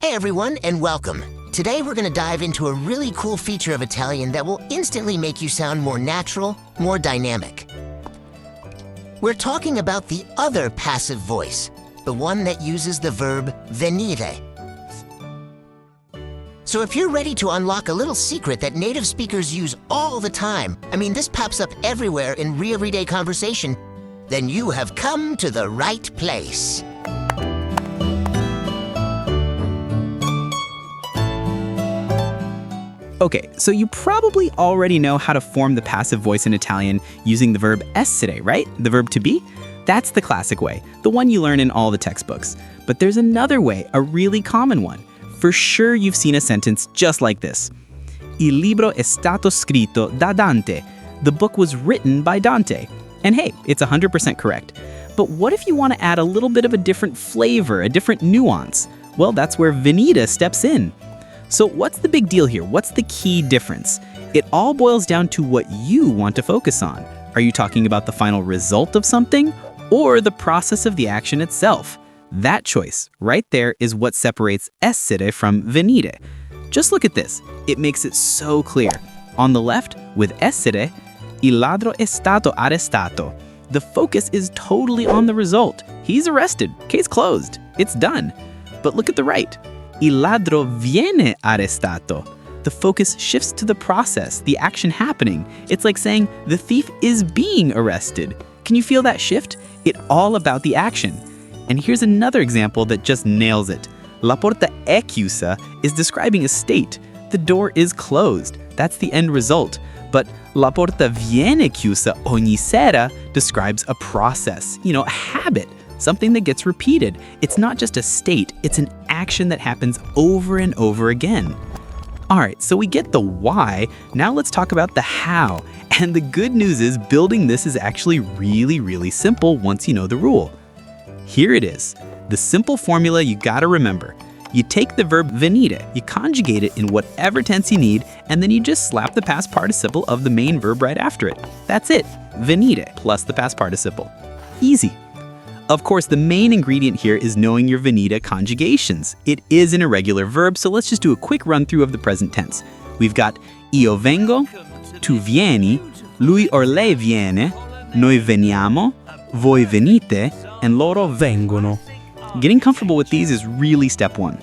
Hey everyone, and welcome. Today we're going to dive into a really cool feature of Italian that will instantly make you sound more natural, more dynamic. We're talking about the other passive voice, the one that uses the verb venire. So if you're ready to unlock a little secret that native speakers use all the time, this pops up everywhere in everyday conversation, then you have come to the right place. Okay, so you probably already know how to form the passive voice in Italian using the verb essere, right? The verb to be? That's the classic way, the one you learn in all the textbooks. But there's another way, a really common one. For sure you've seen a sentence just like this. Il libro è stato scritto da Dante. The book was written by Dante. And hey, it's 100% correct. But what if you want to add a little bit of a different flavor, a different nuance? Well, that's where venire steps in. So what's the big deal here? What's the key difference? It all boils down to what you want to focus on. Are you talking about the final result of something or the process of the action itself? That choice right there is what separates essere from venire. Just look at this. It makes it so clear. On the left, with essere, il ladro è stato arrestato. The focus is totally on the result. He's arrested. Case closed. It's done. But look at the right. Il ladro viene arrestato. The focus shifts to the process, the action happening. It's like saying the thief is being arrested. Can you feel that shift? It's all about the action. And here's another example that just nails it. La porta è chiusa is describing a state. The door is closed. That's the end result. But la porta viene chiusa ogni sera describes a process, a habit. Something that gets repeated. It's not just a state, it's an action that happens over and over again. All right, so we get the why. Now let's talk about the how. And the good news is building this is actually really, really simple once you know the rule. Here it is. The simple formula you gotta remember. You take the verb venire, you conjugate it in whatever tense you need, and then you just slap the past participle of the main verb right after it. That's it. Venire plus the past participle. Easy. Of course, the main ingredient here is knowing your venire conjugations. It is an irregular verb, so let's just do a quick run through of the present tense. We've got io vengo, tu vieni, lui or lei viene, noi veniamo, voi venite, and loro vengono. Getting comfortable with these is really step one.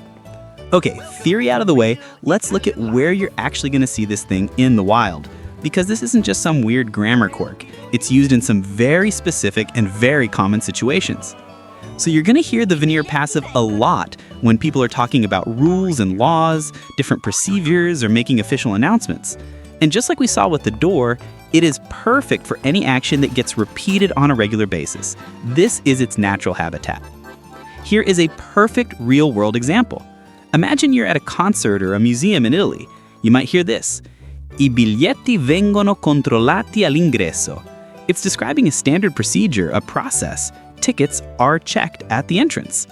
Okay, theory out of the way, let's look at where you're actually going to see this thing in the wild. Because this isn't just some weird grammar quirk. It's used in some very specific and very common situations. So you're going to hear the venire passive a lot when people are talking about rules and laws, different procedures, or making official announcements. And just like we saw with the door, it is perfect for any action that gets repeated on a regular basis. This is its natural habitat. Here is a perfect real-world example. Imagine you're at a concert or a museum in Italy. You might hear this. I biglietti vengono controllati all'ingresso. It's describing a standard procedure, a process. Tickets are checked at the entrance.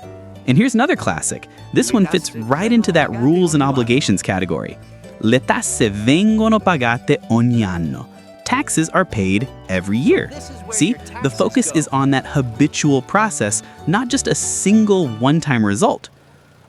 And here's another classic. This one fits right into that rules and obligations category. Le tasse vengono pagate ogni anno. Taxes are paid every year. See, the focus is on that habitual process, not just a single one-time result.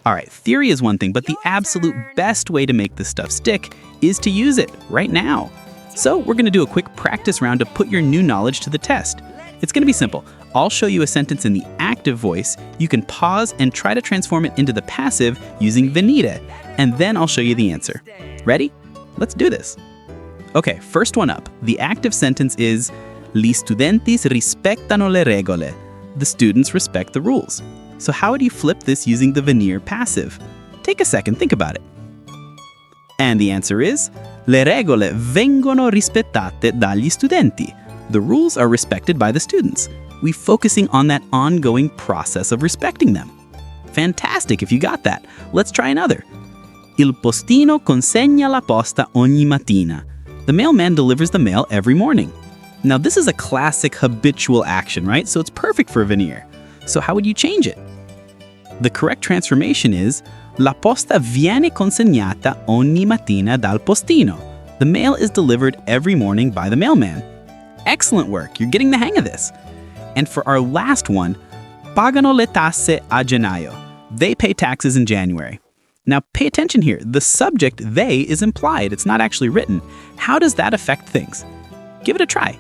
All right, theory is one thing, but the absolute best way to make this stuff stick is to use it right now. So we're going to do a quick practice round to put your new knowledge to the test. It's going to be simple. I'll show you a sentence in the active voice. You can pause and try to transform it into the passive using venire, and then I'll show you the answer. Ready? Let's do this. Okay, first one up. The active sentence is Gli studenti rispettano le regole. The students respect the rules. So how would you flip this using the venire passive? Take a second, think about it. And the answer is Le regole vengono rispettate dagli studenti. The rules are respected by the students. We're focusing on that ongoing process of respecting them. Fantastic if you got that. Let's try another. Il postino consegna la posta ogni mattina. The mailman delivers the mail every morning. Now this is a classic habitual action, right? So it's perfect for venire. So how would you change it? The correct transformation is La posta viene consegnata ogni mattina dal postino. The mail is delivered every morning by the mailman. Excellent work, you're getting the hang of this. And for our last one, pagano le tasse a gennaio. They pay taxes in January. Now pay attention here. The subject, they, is implied. It's not actually written. How does that affect things? Give it a try.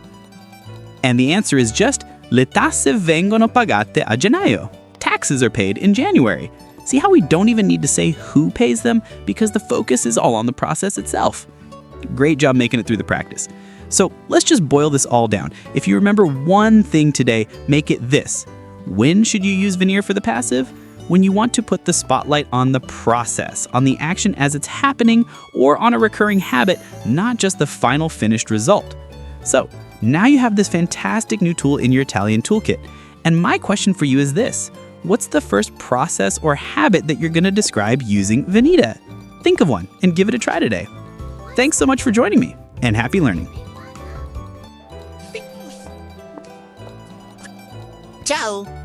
And the answer is just le tasse vengono pagate a gennaio. Taxes are paid in January. See how we don't even need to say who pays them because the focus is all on the process itself. Great job making it through the practice. So let's just boil this all down. If you remember one thing today, make it this. When should you use venire for the passive? When you want to put the spotlight on the process, on the action as it's happening, or on a recurring habit, not just the final finished result. So now you have this fantastic new tool in your Italian toolkit. And my question for you is this. What's the first process or habit that you're going to describe using venire? Think of one and give it a try today. Thanks so much for joining me, and happy learning. Ciao!